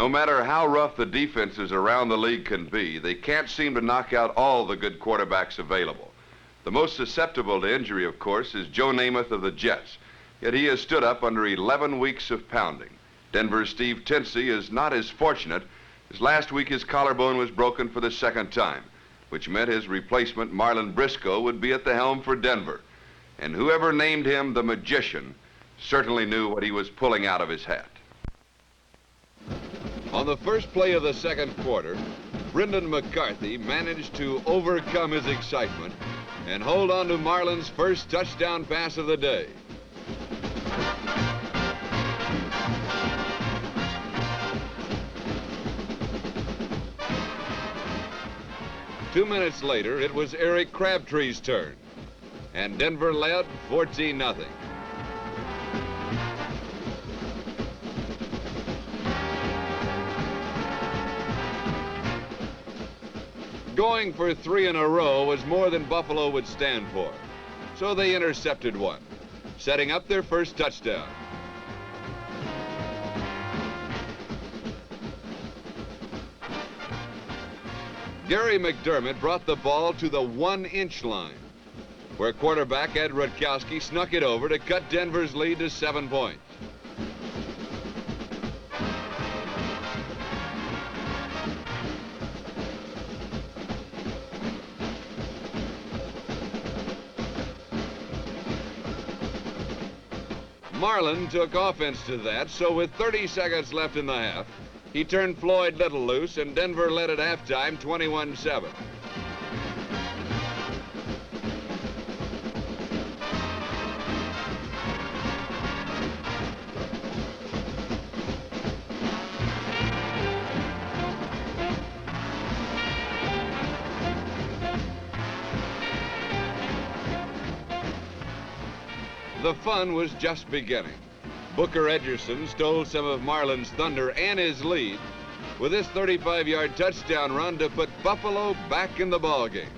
No matter how rough the defenses around the league can be, they can't seem to knock out all the good quarterbacks available. The most susceptible to injury, of course, is Joe Namath of the Jets. Yet he has stood up under 11 weeks of pounding. Denver's Steve Tinsey is not as fortunate, as last week his collarbone was broken for the second time, which meant his replacement, Marlon Briscoe, would be at the helm for Denver. And whoever named him the Magician certainly knew what he was pulling out of his hat. On the first play of the second quarter, Brendan McCarthy managed to overcome his excitement and hold on to Marlon's first touchdown pass of the day. Two minutes later, it was Eric Crabtree's turn, and Denver led 14-0. Going for 3 in a row was more than Buffalo would stand for, so they intercepted one, setting up their first touchdown. Gary McDermott brought the ball to the 1-inch line, where quarterback Ed Rutkowski snuck it over to cut Denver's lead to 7 points. Marlon took offense to that, so with 30 seconds left in the half, he turned Floyd Little loose, and Denver led at halftime 21-7. The fun was just beginning. Booker Edgerson stole some of Marlon's thunder and his lead with his 35-yard touchdown run to put Buffalo back in the ballgame.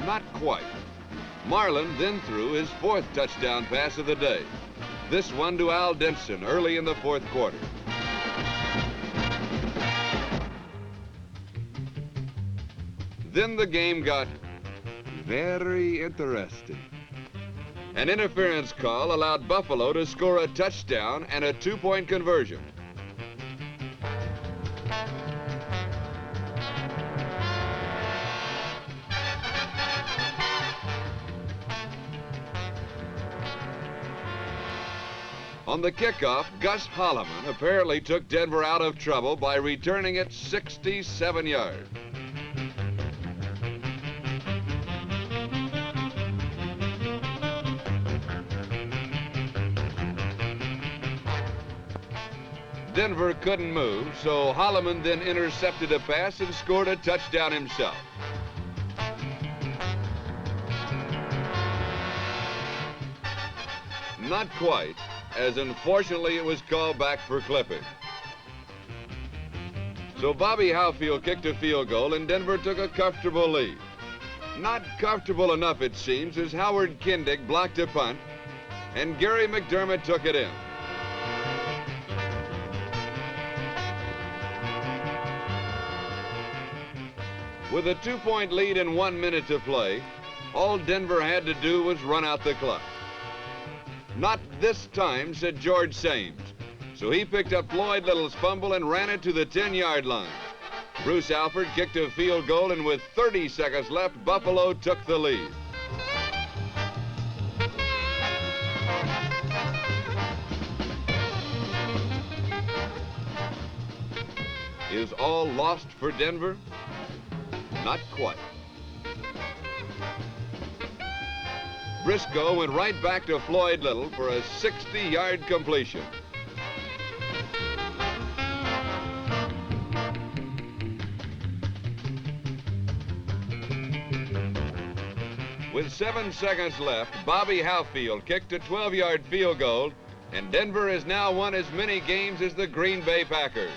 Not quite. Marlon then threw his 4th touchdown pass of the day, this one to Al Denson early in the 4th quarter. Then the game got very interesting. An interference call allowed Buffalo to score a touchdown and a 2-point conversion. On the kickoff, Gus Holloman apparently took Denver out of trouble by returning it 67 yards. Denver couldn't move, so Holloman then intercepted a pass and scored a touchdown himself. Not quite, as unfortunately it was called back for clipping. So Bobby Howfield kicked a field goal and Denver took a comfortable lead. Not comfortable enough, it seems, as Howard Kindig blocked a punt and Gary McDermott took it in. With a 2-point lead and 1 minute to play, all Denver had to do was run out the clock. Not this time, said George Sames. So he picked up Floyd Little's fumble and ran it to the 10-yard line. Bruce Alford kicked a field goal, and with 30 seconds left, Buffalo took the lead. Is all lost for Denver? Not quite. Briscoe went right back to Floyd Little for a 60-yard completion. With 7 seconds left, Bobby Howfield kicked a 12-yard field goal, and Denver has now won as many games as the Green Bay Packers.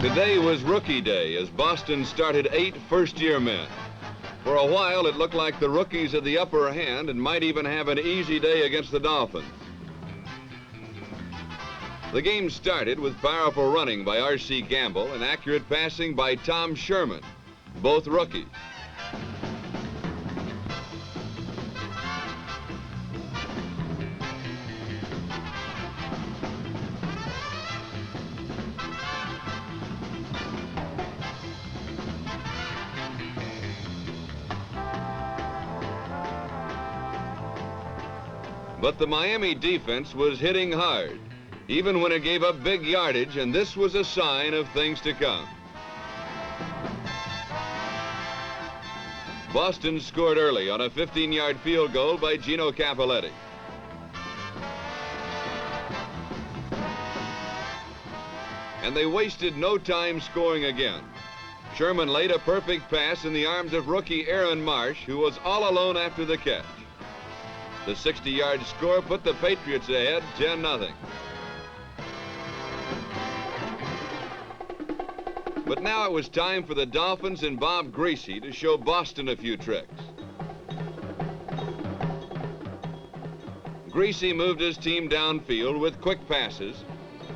Today was rookie day as Boston started 8 first-year men. For a while, it looked like the rookies had the upper hand and might even have an easy day against the Dolphins. The game started with powerful running by R.C. Gamble and accurate passing by Tom Sherman, both rookies. But the Miami defense was hitting hard, even when it gave up big yardage, and this was a sign of things to come. Boston scored early on a 15-yard field goal by Gino Cappelletti. And they wasted no time scoring again. Sherman laid a perfect pass in the arms of rookie Aaron Marsh, who was all alone after the catch. The 60-yard score put the Patriots ahead 10-0. But now it was time for the Dolphins and Bob Griese to show Boston a few tricks. Griese moved his team downfield with quick passes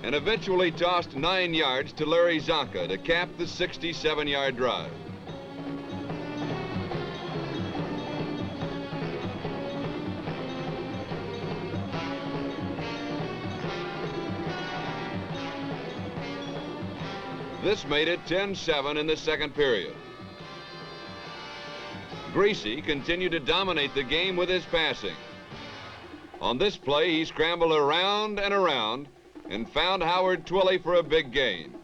and eventually tossed 9 yards to Larry Zonka to cap the 67-yard drive. This made it 10-7 in the second period. Griese continued to dominate the game with his passing. On this play, he scrambled around and around and found Howard Twilley for a big gain.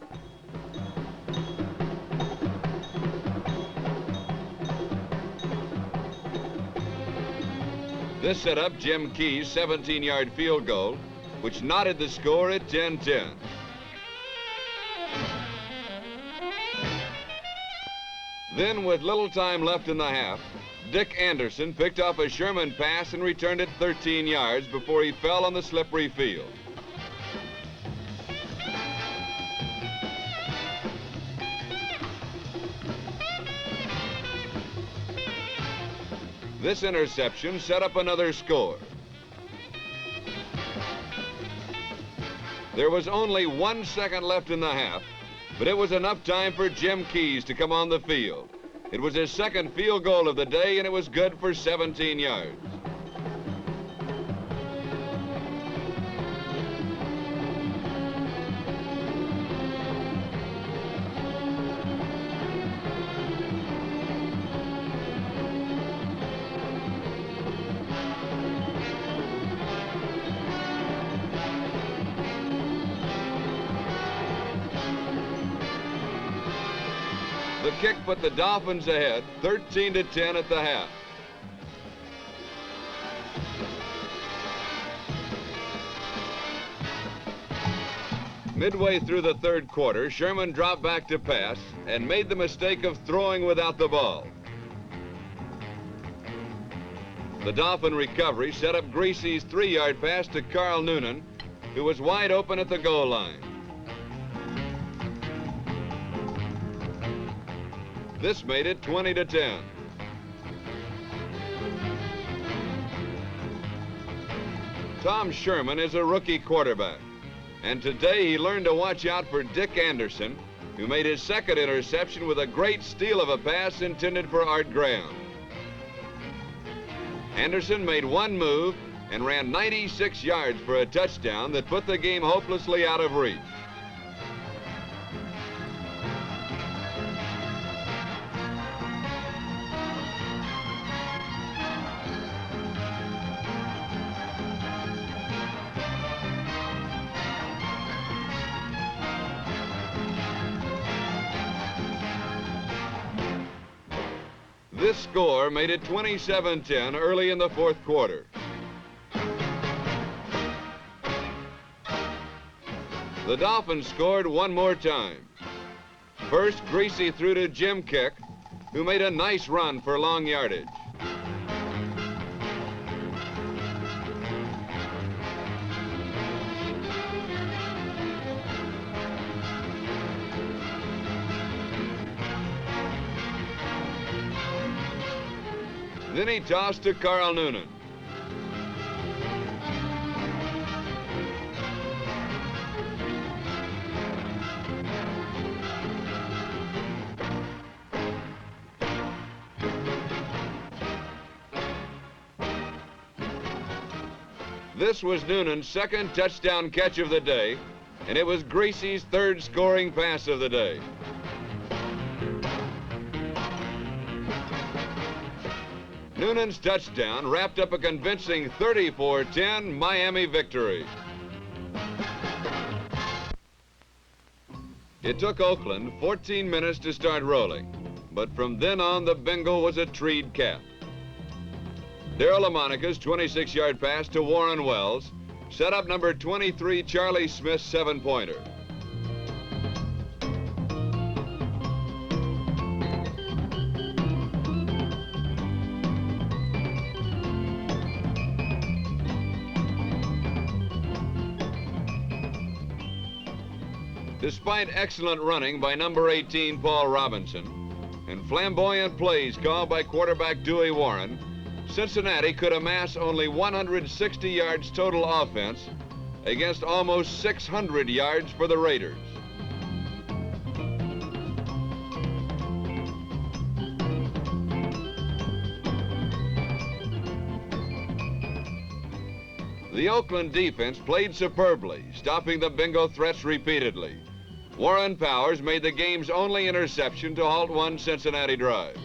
This set up Jim Key's 17-yard field goal, which knotted the score at 10-10. Then, with little time left in the half, Dick Anderson picked off a Sherman pass and returned it 13 yards before he fell on the slippery field. This interception set up another score. There was only 1 second left in the half, but it was enough time for Jim Keyes to come on the field. It was his second field goal of the day, and it was good for 17 yards. The kick put the Dolphins ahead, 13-10 at the half. Midway through the third quarter, Sherman dropped back to pass and made the mistake of throwing without the ball. The Dolphin recovery set up Griese's 3-yard pass to Carl Noonan, who was wide open at the goal line. This made it 20-10. Tom Sherman is a rookie quarterback, and today he learned to watch out for Dick Anderson, who made his second interception with a great steal of a pass intended for Art Graham. Anderson made one move and ran 96 yards for a touchdown that put the game hopelessly out of reach. This score made it 27-10 early in the fourth quarter. The Dolphins scored one more time. First, Griese threw to Jim Kick, who made a nice run for long yardage. Then he tossed to Carl Noonan. This was Noonan's second touchdown catch of the day, and it was Gracie's third scoring pass of the day. Noonan's touchdown wrapped up a convincing 34-10 Miami victory. It took Oakland 14 minutes to start rolling, but from then on the bingo was a treed cap. Darryl LaMonica's 26-yard pass to Warren Wells set up number 23 Charlie Smith's seven-pointer. Despite excellent running by number 18 Paul Robinson and flamboyant plays called by quarterback Dewey Warren, Cincinnati could amass only 160 yards total offense against almost 600 yards for the Raiders. The Oakland defense played superbly, stopping the bingo threats repeatedly. Warren Powers made the game's only interception to halt one Cincinnati drive.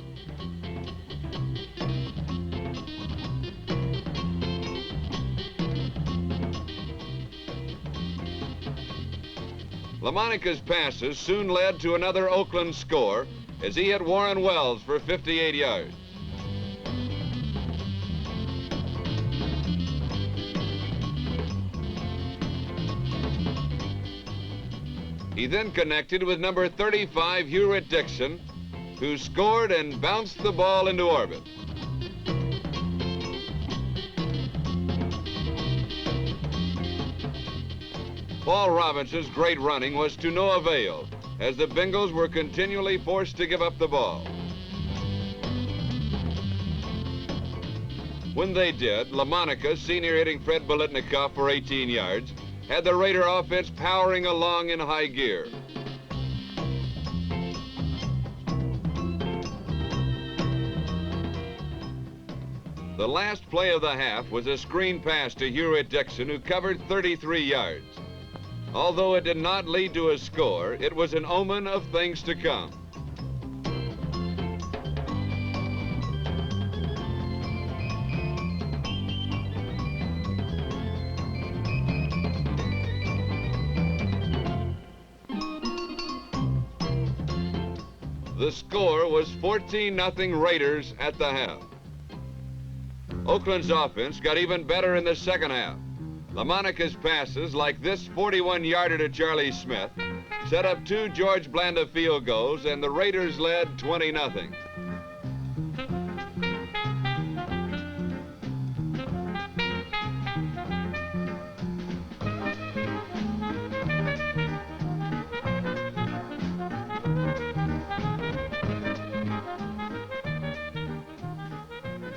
LaMonica's passes soon led to another Oakland score as he hit Warren Wells for 58 yards. He then connected with number 35 Hewitt Dixon, who scored and bounced the ball into orbit. Paul Robinson's great running was to no avail, as the Bengals were continually forced to give up the ball. When they did, LaMonica, senior hitting Fred Biletnikoff for 18 yards, had the Raider offense powering along in high gear. The last play of the half was a screen pass to Hewitt Dixon, who covered 33 yards. Although it did not lead to a score, it was an omen of things to come. The score was 14-0 Raiders at the half. Oakland's offense got even better in the second half. LaMonica's passes, like this 41-yarder to Charlie Smith, set up two George Blanda field goals, and the Raiders led 20-0.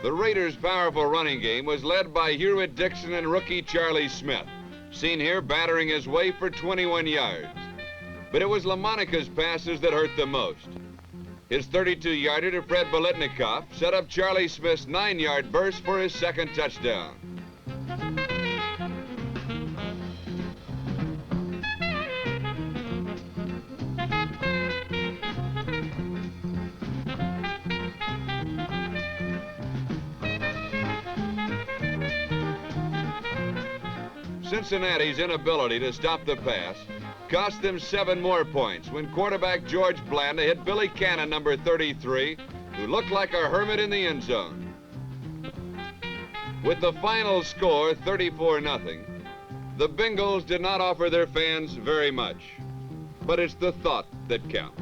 The Raiders' powerful running game was led by Hewitt Dixon and rookie Charlie Smith, seen here battering his way for 21 yards. But it was LaMonica's passes that hurt the most. His 32-yarder to Fred Biletnikoff set up Charlie Smith's 9-yard burst for his second touchdown. Cincinnati's inability to stop the pass cost them 7 more points when quarterback George Blanda hit Billy Cannon, number 33, who looked like a hermit in the end zone. With the final score 34-0, the Bengals did not offer their fans very much, but it's the thought that counts.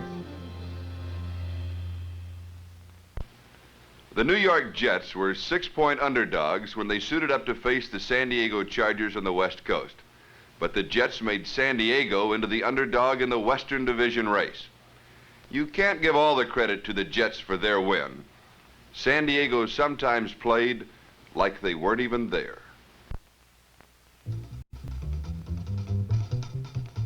The New York Jets were 6-point underdogs when they suited up to face the San Diego Chargers on the West Coast. But the Jets made San Diego into the underdog in the Western Division race. You can't give all the credit to the Jets for their win. San Diego sometimes played like they weren't even there.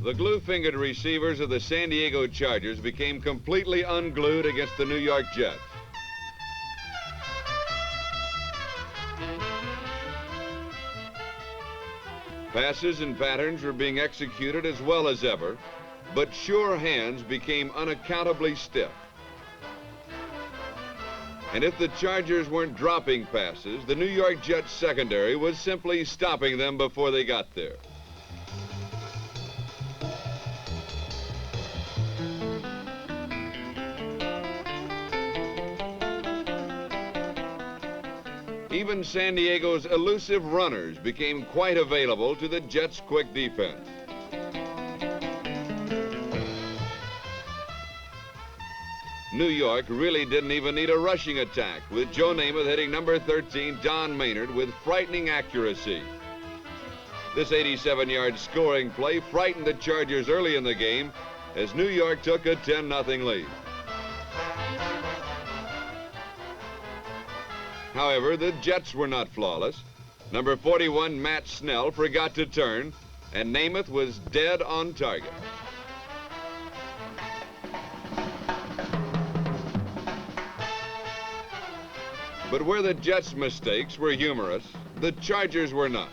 The glue-fingered receivers of the San Diego Chargers became completely unglued against the New York Jets. Passes and patterns were being executed as well as ever, but sure hands became unaccountably stiff. And if the Chargers weren't dropping passes, the New York Jets secondary was simply stopping them before they got there. Even San Diego's elusive runners became quite available to the Jets' quick defense. New York really didn't even need a rushing attack, with Joe Namath hitting number 13, Don Maynard, with frightening accuracy. This 87-yard scoring play frightened the Chargers early in the game as New York took a 10-0 lead. However, the Jets were not flawless. Number 41, Matt Snell, forgot to turn, and Namath was dead on target. But where the Jets' mistakes were humorous, the Chargers were not.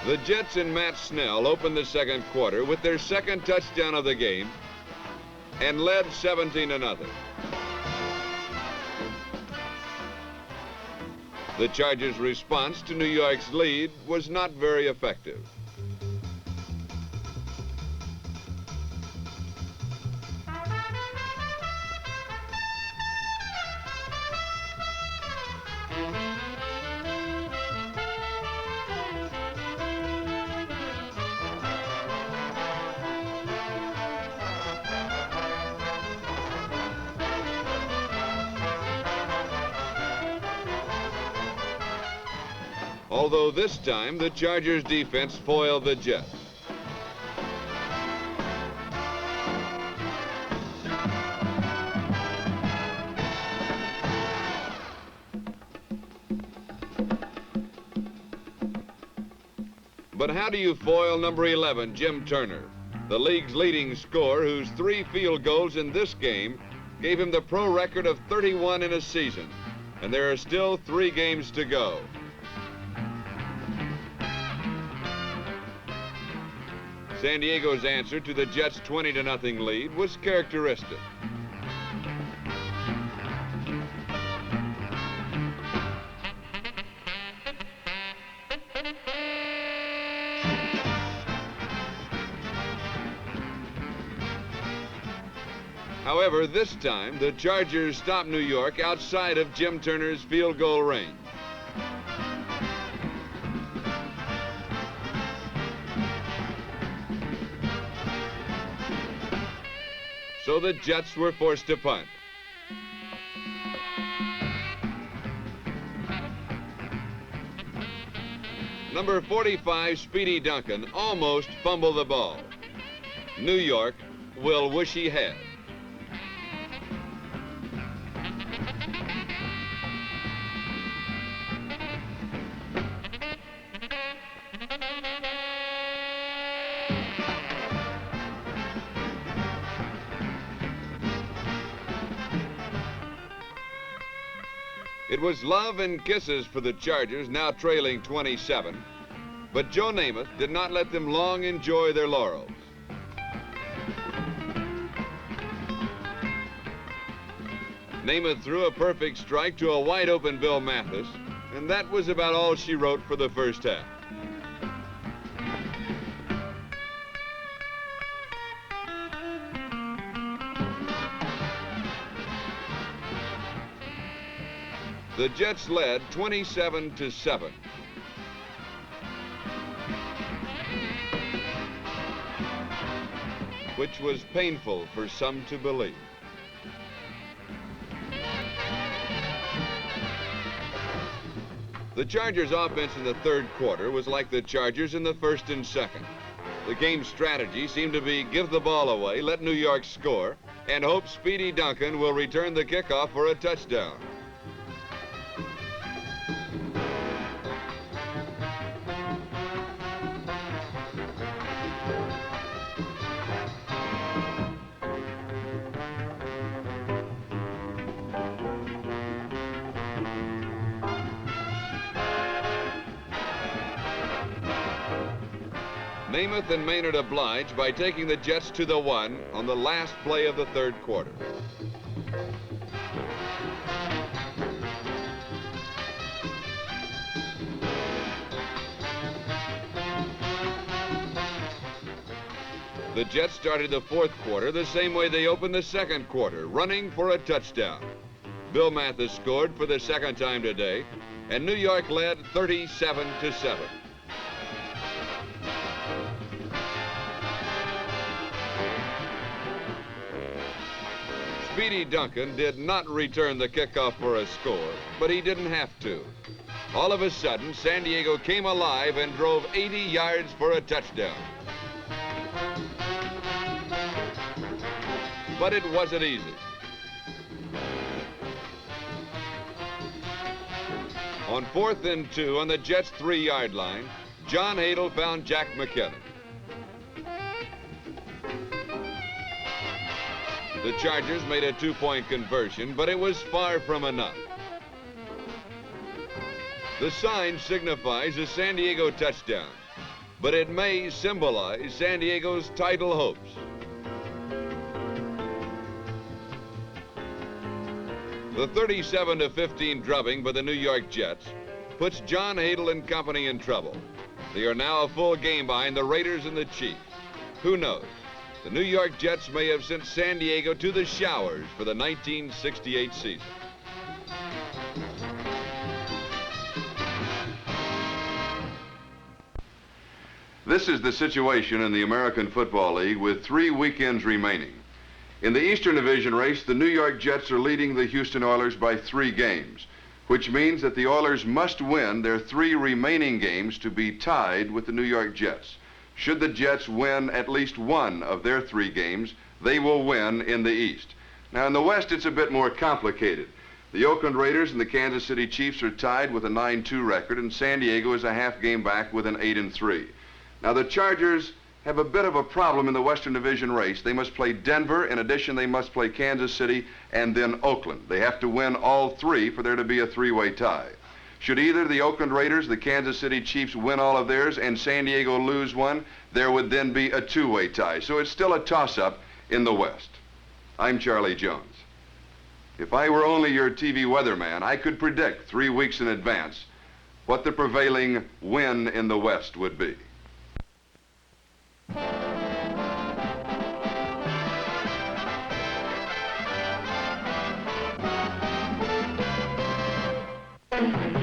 The Jets and Matt Snell opened the second quarter with their second touchdown of the game and led 17-0. The Chargers' response to New York's lead was not very effective. Although this time the Chargers defense foiled the Jets. But how do you foil number 11, Jim Turner, the league's leading scorer, whose 3 field goals in this game gave him the pro record of 31 in a season, and there are still 3 games to go. San Diego's answer to the Jets' 20-0 lead was characteristic. However, this time, the Chargers stopped New York outside of Jim Turner's field goal range. So the Jets were forced to punt. Number 45, Speedy Duncan, almost fumbled the ball. New York will wish he had. It was love and kisses for the Chargers, now trailing 27, but Joe Namath did not let them long enjoy their laurels. Namath threw a perfect strike to a wide-open Bill Mathis, and that was about all she wrote for the first half. The Jets led 27-7. which was painful for some to believe. The Chargers' offense in the third quarter was like the Chargers in the first and second. The game's strategy seemed to be give the ball away, let New York score, and hope Speedy Duncan will return the kickoff for a touchdown. Namath and Maynard obliged by taking the Jets to the 1 on the last play of the third quarter. The Jets started the fourth quarter the same way they opened the second quarter, running for a touchdown. Bill Mathis scored for the second time today, and New York led 37-7. Speedy Duncan did not return the kickoff for a score, but he didn't have to. All of a sudden, San Diego came alive and drove 80 yards for a touchdown. But it wasn't easy. On 4th and 2 on the Jets' 3-yard line, John Hadle found Jack McKinnon. The Chargers made a 2-point conversion, but it was far from enough. The sign signifies a San Diego touchdown, but it may symbolize San Diego's title hopes. The 37-15 drubbing by the New York Jets puts John Hadle and company in trouble. They are now a full game behind the Raiders and the Chiefs. Who knows? The New York Jets may have sent San Diego to the showers for the 1968 season. This is the situation in the American Football League with 3 weekends remaining. In the Eastern Division race, the New York Jets are leading the Houston Oilers by 3 games, which means that the Oilers must win their 3 remaining games to be tied with the New York Jets. Should the Jets win at least 1 of their 3 games, they will win in the East. Now, in the West, it's a bit more complicated. The Oakland Raiders and the Kansas City Chiefs are tied with a 9-2 record, and San Diego is a half game back with an 8-3. Now, the Chargers have a bit of a problem in the Western Division race. They must play Denver. In addition, they must play Kansas City and then Oakland. They have to win all 3 for there to be a 3-way tie. Should either the Oakland Raiders, the Kansas City Chiefs win all of theirs and San Diego lose 1, there would then be a 2-way tie. So it's still a toss-up in the West. I'm Charlie Jones. If I were only your TV weatherman, I could predict 3 weeks in advance what the prevailing win in the West would be. Mm-hmm.